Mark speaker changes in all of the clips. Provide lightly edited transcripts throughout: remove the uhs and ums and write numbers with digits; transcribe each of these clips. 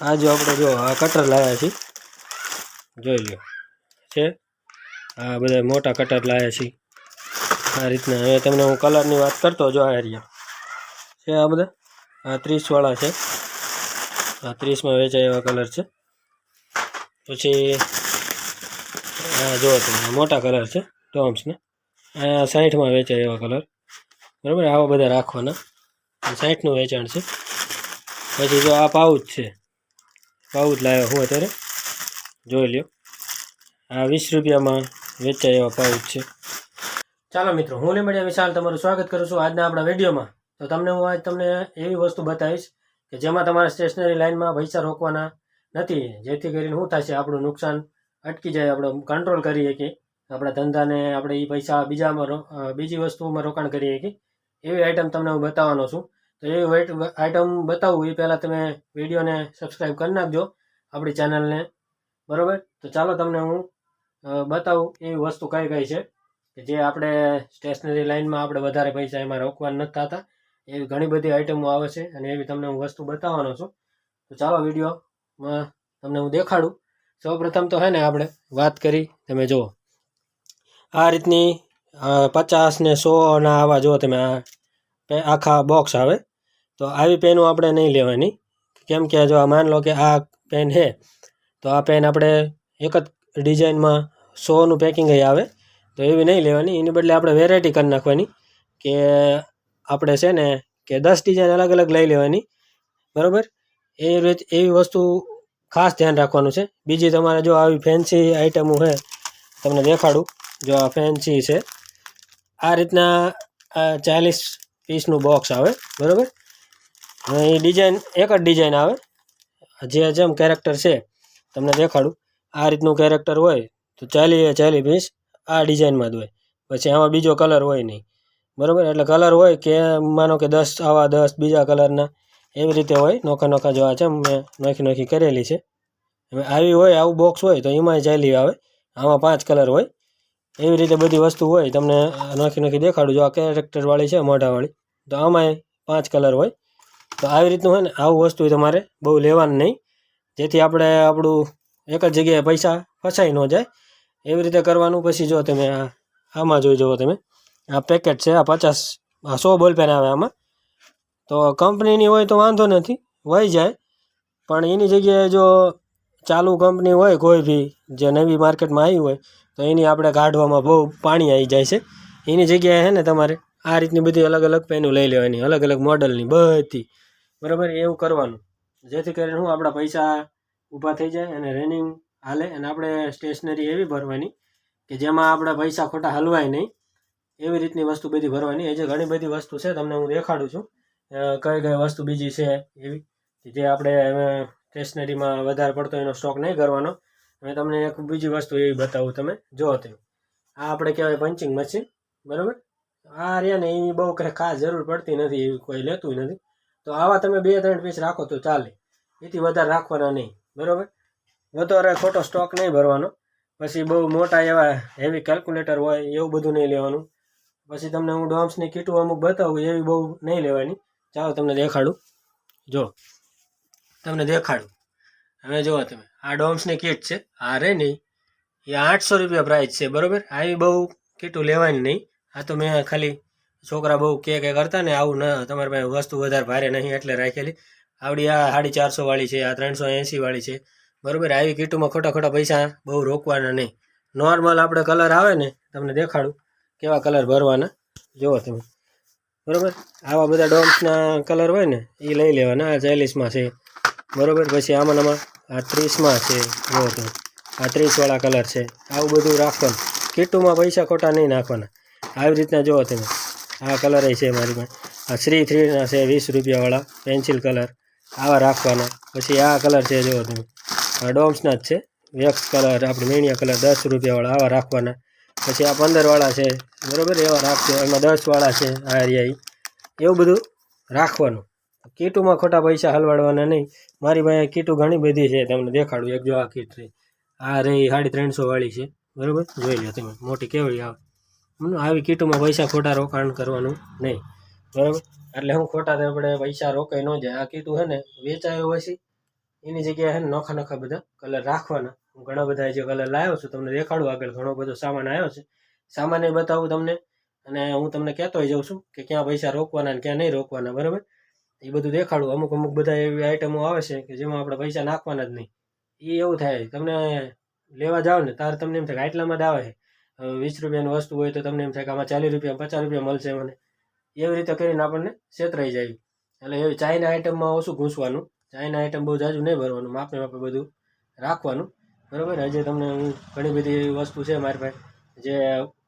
Speaker 1: आज આપણે જો આ કટર લાવ્યા છીએ, જોઈ લ્યો છે આ બધા મોટા કટર લાવ્યા છીએ આ રીતના। હવે તમને હું કલરની વાત કરતો જો આ એરિયા છે, આ બધા આ 30 વાળા છે, આ 30 માં વેચાય એવા કલર છે। પછી આ જો તમે મોટા કલર છે ડોમ્સ ને, આ 60 માં વેચાય એવા કલર, બરાબર। આવા બધા રાખવાના, 60 નું વેચાણ છે। પછી જો આ પાઉચ છે, પાઉચ લાવ્યો હું અત્યારે, જોઈ લ્યો આ 20 રૂપિયામાં વેચાય એવા પાઉચ છે। ચાલો મિત્રો, હું લીંબડિયા વિશાલ તમારું સ્વાગત કરું છું આજના આપણા વિડીયોમાં। તો તમને હું આજ તમને એવી વસ્તુ બતાવીશ કે જેમાં તમારે સ્ટેશનરી લાઇનમાં પૈસા રોકવાના નથી, જેથી કરીને શું થશે, આપણું નુકસાન અટકી જાય, આપણે કંટ્રોલ કરી શકીએ આપણા ધંધાને, આપણે એ પૈસા બીજી વસ્તુઓમાં રોકાણ કરી શકીએ એવી આઈટમ તમને હું બતાવવાનો છું। તો એવી આઈટમ બતાવું એ પહેલાં તમે વિડીયોને સબસ્ક્રાઈબ કરી નાખજો આપણી ચેનલને, બરાબર। તો ચાલો તમને હું બતાવું એવી વસ્તુ કઈ કઈ છે કે જે આપણે સ્ટેશનરી લાઇનમાં આપણે વધારે પૈસા એમાં રોકવાના નથી થતા, એવી ઘણી બધી આઈટમો આવે છે અને એવી તમને હું વસ્તુ બતાવવાનો છું। તો ચાલો વિડીયોમાં તમને હું દેખાડું। સૌપ્રથમ તો હે ને આપણે વાત કરી, તમે જુઓ આ રીતની 50 ને 100 ના આવા જુઓ તમે, આ આખા બોક્સ આવે। તો આવી પેનો આપણે નહીં લેવાની, કેમ કે જો માન લો કે આ પેન છે, તો આ પેન આપણે એક જ ડિઝાઇનમાં 100નું પેકિંગ આવે, તો એવી નહીં લેવાની। એની બદલે આપણે વેરાયટી કરી નાખવાની કે આપણે છે ને કે 10 ડિઝાઇન અલગ અલગ લઈ લેવાની, બરાબર। એવી વસ્તુ ખાસ ધ્યાન રાખવાનું છે। બીજી તમારે જો આવી ફેન્સી આઈટમો છે, તમને દેખાડું, જો આ ફેન્સી છે, આ રીતના 40 પીસનું બોક્સ આવે, બરાબર। એ ડિઝાઇન એક જ ડિઝાઇન આવે, જેમ કેરેક્ટર છે તમને દેખાડું, આ રીતનું કેરેક્ટર હોય તો 40 પીસ આ ડિઝાઇનમાં જ હોય, પછી આમાં બીજો કલર હોય નહીં, બરાબર। એટલે કલર હોય કે માનો કે 10 આવા 10 બીજા કલરના, એવી રીતે હોય નોખા નોખા જો આ છે મેં નોખી કરેલી છે। હવે આવી હોય, આવું બોક્સ હોય તો એમાંય 40 આવે, આમાં 5 કલર હોય, એવી રીતે બધી વસ્તુ હોય। તમને નોખી દેખાડું, જો આ કેરેક્ટરવાળી છે મોઢાવાળી, તો આમાંય 5 કલર હોય। તો આવી રીતનું હોય ને, આવું વસ્તુ તમારે બહુ લેવાનું નહીં, જેથી આપણે આપણું એક જ જગ્યાએ પૈસા ફસાઈ ન જાય, એવી રીતે કરવાનું। પછી જો તમે આમાં જોઈ જુઓ, તમે આ પેકેટ છે, આ 100 બોલપેન આવે આમાં, તો કંપનીની હોય તો વાંધો નથી, વહી જાય, પણ એની જગ્યાએ જો ચાલુ કંપની હોય કોઈ બી જે નવી માર્કેટમાં આવી હોય, તો એની આપણે કાઢવામાં બહુ પાણી આવી જાય છે। એની જગ્યાએ છે ને તમારે આ રીતની બધી અલગ અલગ પેનો લઈ લેવાની, અલગ અલગ મોડલની બધી, બરાબર। એવું કરવાનું, જેથી કરીને હું આપણા પૈસા ઊભા થઈ જાય અને રનિંગ હાલે, અને આપણે સ્ટેશનરી એવી ભરવાની કે જેમાં આપણા પૈસા ખોટા હલવાય નહીં, એવી રીતની વસ્તુ બધી ભરવાની। એ જે ઘણી બધી વસ્તુ છે તમને હું દેખાડું છું, કઈ કઈ વસ્તુ બીજી છે એવી જે આપણે સ્ટેશનરીમાં વધારે પડતો એનો સ્ટોક નહીં કરવાનો। હવે તમને એક બીજી વસ્તુ એવી બતાવું, તમે જો તમે આ આપણે કહેવાય પંચિંગ મશીન, બરાબર। આ રહ્યા ને એ બહુ કંઈ ખાસ જરૂર પડતી નથી, એવી કોઈ લેતું નથી, તો આવા તમે 2-3 પીસ રાખો તો ચાલે, એથી વધારે રાખવાના નહીં, બરાબર। વધારે ખોટો સ્ટોક નહીં ભરવાનો। પછી બહુ મોટા એવા હેવી કેલ્ક્યુલેટર હોય એવું બધું નહીં લેવાનું। પછી તમને હું ડોમ્સની કીટું અમુક બતાવું, એવી બહુ નહીં લેવાની। ચાલો તમને દેખાડું, જો તમને દેખાડું, હવે જુઓ તમે આ ડોમ્સની કીટ છે, આ રે નહીં એ 800 રૂપિયા પ્રાઇસ છે, બરાબર। આવી બહુ કીટું લેવાની નહીં, આ તો મેં ખાલી છોકરા બહુ કે કરતા ને આવું ન, તમારી પાસે વસ્તુ વધારે ભારે નહીં એટલે રાખેલી। આવડી આ 450 વાળી છે, આ 380 વાળી છે, બરાબર। આવી કીટોમાં ખોટા પૈસા બહુ રોકવાના નહીં। નોર્મલ આપણે કલર આવે ને, તમને દેખાડું કેવા કલર ભરવાના, જુઓ તમે, બરાબર। આવા બધા ડોમ્સના કલર હોય ને એ લઈ લેવાના, આ 40માં છે, બરાબર। પછી આમાં આ 30માં છે, જુઓ તમે આ 30 વાળા કલર છે, આવું બધું રાખવાનું, કીટોમાં પૈસા ખોટા નહીં નાખવાના। આવી રીતના જુઓ તમે, આ કલર છે મારી પાસે, આ 3ના છે 20 રૂપિયાવાળા પેન્સિલ કલર, આવા રાખવાના। પછી આ કલર છે, જુઓ તમે આ ડોમ્સના જ છે, વેક્સ કલર, આપણે મેણિયા કલર 10 રૂપિયાવાળા, આવા રાખવાના। પછી આ 15 વાળા છે, બરાબર, એવા રાખજો। એમાં 10 વાળા છે, આ રહ્યા એવું બધું રાખવાનું, કીટોમાં ખોટા પૈસા હલવાડવાના નહીં। મારી પાસે કીટું ઘણી બધી છે, તમને દેખાડું, એક જો આ કીટ રહી, આ રહી 350 વાળી છે, બરાબર, જોઈ લો તમે મોટી કેવડી આવે। આવી કીટોમાં પૈસા ખોટા રોકાણ કરવાનું નહીં, બરાબર। એટલે હું ખોટા આપણે પૈસા રોકાઈ ન જાય। આ કીટું છે ને વેચાયું હોય છે, એની જગ્યાએ છે ને નોખા નોખા બધા કલર રાખવાના. હું ઘણા બધા જે કલર લાવ્યો છું તમને દેખાડું. આગળ ઘણો બધો સામાન આવ્યો છે, સામાન એ બતાવું તમને. અને હું તમને કહેતો જાઉં છું કે ક્યાં પૈસા રોકવાના ને ક્યાં નહીં રોકવાના, બરાબર? એ બધું દેખાડું. અમુક બધા એવી આઈટમો આવે છે કે જેમાં આપણે પૈસા નાખવાના જ નહીં. એ એવું થાય, તમને લેવા જાઓ ને ત્યારે તમને એમ થાય કે આટલામાં જ આવે છે. 20 રૂપિયાની વસ્તુ હોય તો તમને એમ થાય કે આમાં 40 રૂપિયા 50 રૂપિયા મળશે મને. એવી રીતે કરીને આપણને છેતરાઈ જાય. એટલે એવી ચાઇના આઈટમમાં ઓછું ઘૂસવાનું. ચાઇના આઈટમ બહુ જાજુ નહીં ભરવાનું, માપે માપે બધું રાખવાનું, બરાબર? હજી તમને હું ઘણી બધી એવી વસ્તુ છે મારી પાસે જે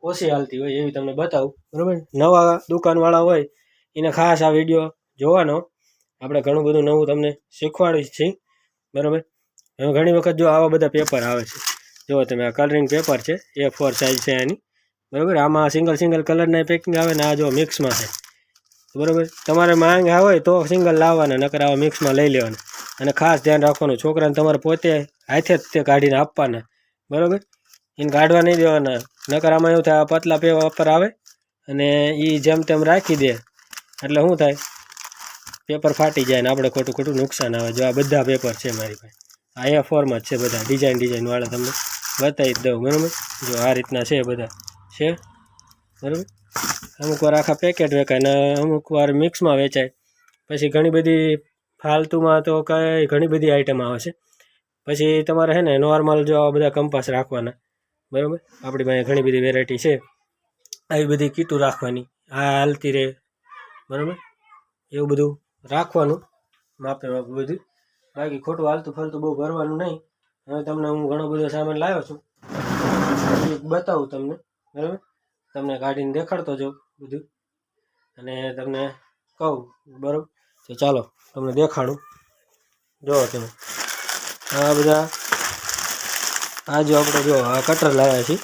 Speaker 1: ઓછી હાલતી હોય એવી તમને બતાવું, બરાબર? નવા દુકાનવાળા હોય એને ખાસ આ વિડીયો જોવાનો. આપણે ઘણું બધું નવું તમને શીખવાડીશ છીએ, બરાબર? હવે ઘણી વખત જો આવા બધા પેપર આવે છે, જો તમે આ કલરિંગ પેપર છે, A4 સાઇઝ છે આની, બરાબર? આમાં સિંગલ કલરના પેકિંગ આવે ને આ જો મિક્સમાં છે, બરાબર? તમારે માંગ હોય તો સિંગલ લાવવાના, નકર આવા મિક્સમાં લઈ લેવાના. અને ખાસ ધ્યાન રાખવાનું, છોકરાને તમારે પોતે હાથે જ તે કાઢીને આપવાના, બરાબર? એને કાઢવા નહીં દેવાના, નકર આમાં એવું થાય પતલા પેપર આવે અને એ જેમ તેમ રાખી દે એટલે શું થાય, પેપર ફાટી જાય ને આપણે ખોટું નુકસાન આવે. જો આ બધા પેપર છે મારી પાસે, આ A4માં જ છે બધા, ડિઝાઇનવાળા તમને બતાવી જ દઉં, બરાબર? જો આ રીતના છે બધા છે, બરાબર? અમુક વાર આખા પેકેટ વેચાય ને અમુક વાર મિક્સમાં વેચાય. પછી ઘણી બધી ફાલતુમાં તો ઘણી બધી આઈટમ આવે છે. પછી તમારે છે ને નોર્મલ જો આવા બધા કંપાસ રાખવાના, બરાબર? આપણી પાસે ઘણી બધી વેરાયટી છે, આવી બધી કીટું રાખવાની, આ હાલતી રહે, બરાબર? એવું બધું રાખવાનું, માપે બધું. બાકી ખોટું હાલતું ફાલતું બહુ ભરવાનું નહીં. હવે તમને હું ઘણો બધો સામાન લાવ્યો છું, બતાવું તમને, બરાબર? તમને કાઢીને દેખાડતો જાઉં બધું અને તમને કહું, બરાબર? તો ચાલો તમને દેખાડું. જુઓ તમે આ બધા, આ જો આપણે જો આ કટર લાવ્યા છીએ,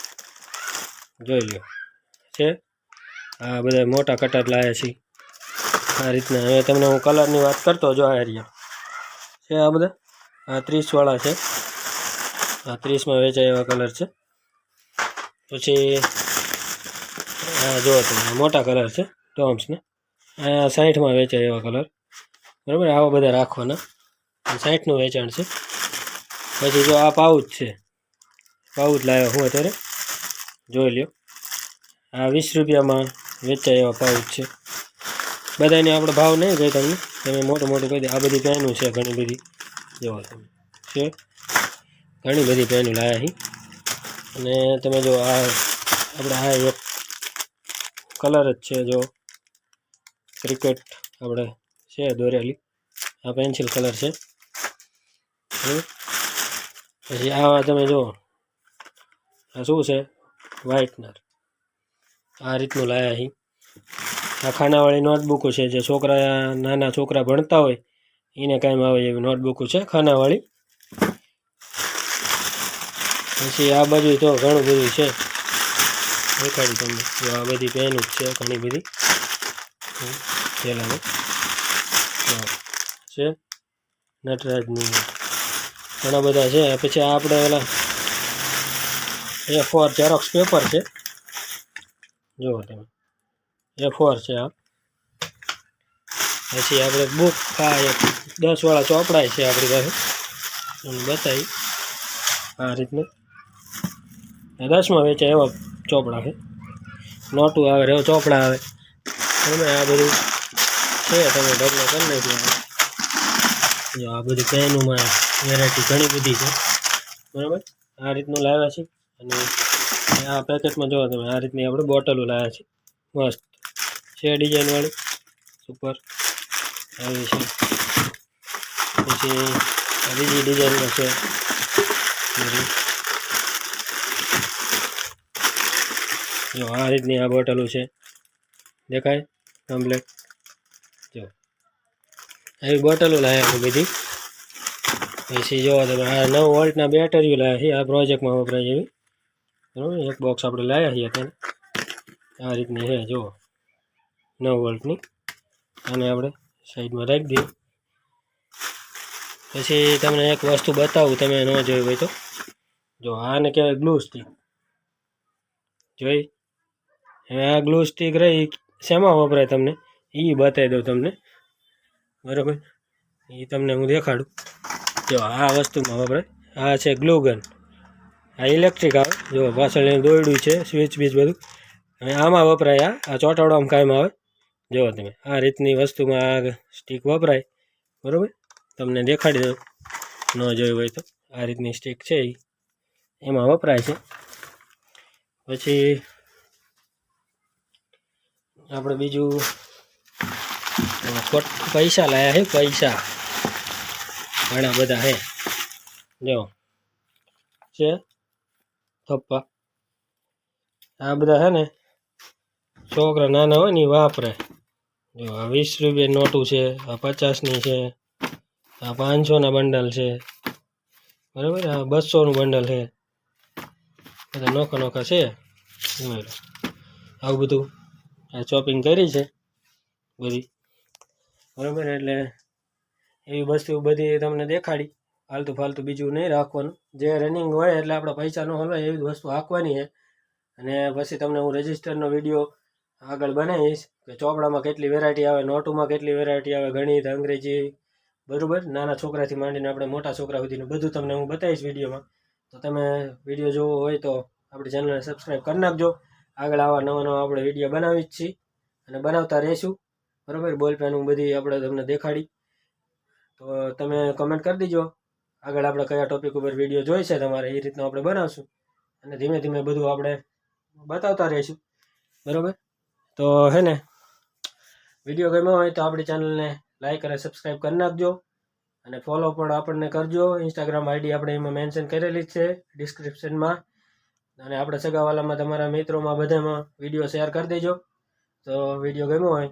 Speaker 1: જોઈ લો છે. આ બધા મોટા કટર લાવ્યા છીએ આ રીતના. હવે તમને હું કલરની વાત કરતો જો આ એરિયા છે, આ બધા આ 30 વાળા છે, આ 30માં વેચાય એવા કલર છે. પછી આ જો તમે મોટા કલર છે ટોમ્સને, આ 60માં વેચાય એવા કલર, બરાબર? આવા બધા રાખવાના, 60નું વેચાણ છે. પછી જો આ પાઉચ છે, પાઉચ લાવ્યો હું અત્યારે, જોઈ લ્યો. આ 20 રૂપિયામાં વેચાય એવા પાઉચ છે. બધાને આપણે ભાવ નહીં કહી તમને, તમે મોટું કહી દે. આ બધી પેનું છે ઘણી બધી, જોવો તમે છે, ઘણી બધી પેનું લાવ્યા અહીં. અને તમે જો આ આપણે આ એક કલર જ છે, જો ક્રિકેટ આપણે છે દોરેલી, આ પેન્સિલ કલર છે, બરાબર? પછી આ તમે જો આ શું છે, વ્હાઇટનર, આ રીતનું લાવ્યા અહીં. આ ખાનાવાળી નોટબુકો છે, જે નાના છોકરા ભણતા હોય એને કામ આવે એવી નોટબુકો છે ખાનાવાળી. પછી આ બાજુ તો ઘણું બધું છે, દેખાડી તમને. જો આ બધી પેન જ છે ઘણી બધી પેલાની છે, નટરાજની ઘણા બધા છે. પછી આપણે ઓલા A4 ઝેરોક્સ પેપર છે, જુઓ તમે A4 છે આ. પછી આપણે બુક આ 10 વાળા ચોપડાય છે આપણી પાસે, બતાવી આ રીતનું. 10માં વેચાય એવા ચોપડા છે, નોટું આવે એવા ચોપડા આવે, બરાબર? આ બધું છે, તમે ઢગલો કરી નાખ્યો. જો આ બધી પેનોમાં વેરાયટી ઘણી બધી છે, બરાબર? આ રીતનું લાવ્યા છે. અને આ પેકેટમાં જોવો તમે આ રીતની આપણે બોટલો લાવ્યા છે, મસ્ત છે ડિઝાઇનવાળી, સુપર આવી છે. પછી આ બીજી ડિઝાઇનમાં છે, જો આ રીતની આ બોટલો છે, દેખાય કમ્પ્લેટ. જો આવી બોટલો લાવ્યા છે બધી. પછી જો તમે આ 9 વોલ્ટના બેટરીઓ લાવ્યા છે, આ પ્રોજેક્ટમાં વપરાય એવી, બરાબર? એક બોક્સ આપણે લાવ્યા છીએ અત્યારે, આ રીતની છે, જુઓ 9 વોલ્ટની. આને આપણે સાઈડમાં રાખી દઈએ. પછી તમને એક વસ્તુ બતાવું, તમે ન જોઈ હોય તો, જો આને કહેવાય ગ્લુ સ્ટિક, જોઈ? હવે આ ગ્લુ સ્ટિક રહી શેમાં વપરાય તમને એ બતાવી દઉં તમને, બરાબર? એ તમને હું દેખાડું. જો આ વસ્તુમાં વપરાય. આ છે ગ્લુ ગન. આ ઇલેક્ટ્રિક આવે. જો પાછળ એનું દોરડું છે, સ્વિચ બીચ બધું. અને આમાં વપરાય. આ ચોંટાડવામાં કાયમ આવે. જુઓ તમે આ રીતની વસ્તુમાં આ સ્ટીક વપરાય. બરાબર, તમને દેખાડી દઉં ન જોયું હોય તો. આ રીતની સ્ટીક છે એમાં વપરાય છે. પછી આપણે બીજું પૈસા લાયા છે. પૈસા ઘણા બધા છે. જો છે થપ્પા. આ બધા છે ને છોકરા નાના હોય ને એ વાપરે. જો આ 20 રૂપિયા નોટું છે, આ 50ની છે, આ 500ના બંડલ છે. બરાબર, આ 200નું બંડલ છે. બધા નોખા નોખા છે. આવું બધું આ શોપિંગ કરી છે બધી. બરાબર, એટલે એવી વસ્તુ બધી તમને દેખાડી. ફાલતુ ફાલતુ બીજું નહીં રાખવાનું. જે રનિંગ હોય એટલે આપણે પૈસા ન હલવાય એવી વસ્તુ હાંકવાની છે. અને પછી તમને હું રજિસ્ટરનો વિડીયો આગળ બનાવીશ કે ચોપડામાં કેટલી વેરાયટી આવે, નોટોમાં કેટલી વેરાયટી આવે, ગણિત, અંગ્રેજી, બરાબર, નાના છોકરાથી માંડીને આપણે મોટા છોકરા સુધીનું બધું તમને હું બતાવીશ વિડીયોમાં. તો તમે વિડીયો જોવો હોય તો આપણી ચેનલને સબસ્ક્રાઈબ કરી નાખજો. આગળ આવા નવા નવા આપણે વિડીયો બનાવી જ છીએ અને બનાવતા રહીશું. બરાબર, બોલ પેન બધી આપણે તમને દેખાડી. તો તમે કમેન્ટ કરી દીજો આગળ આપણે કયા ટોપિક ઉપર વિડીયો જોઈશે તમારે. એ રીતનું આપણે બનાવશું અને ધીમે ધીમે બધું આપણે બતાવતા રહીશું. બરાબર, તો હે ને વિડીયો ગમ્યો હોય તો આપણી ચેનલને લાઈક અને સબસ્ક્રાઈબ કરી નાખજો. અને ફોલો પણ આપણને કરજો. ઇન્સ્ટાગ્રામ આઈડી આપણે એમાં મેન્શન કરેલી જ છે ડિસ્ક્રિપ્શનમાં. અને આપણે સગાવાલામાં તમારા મિત્રોમાં બધામાં વિડીયો શેર કરી દેજો. તો વિડીયો ગમ્યો હોય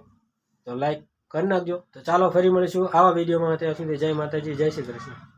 Speaker 1: તો લાઈક કરી નાખજો. તો ચાલો ફરી મળીશું આવા વિડીયોમાં. ત્યાં સુધી જય માતાજી, જય શ્રી કૃષ્ણ.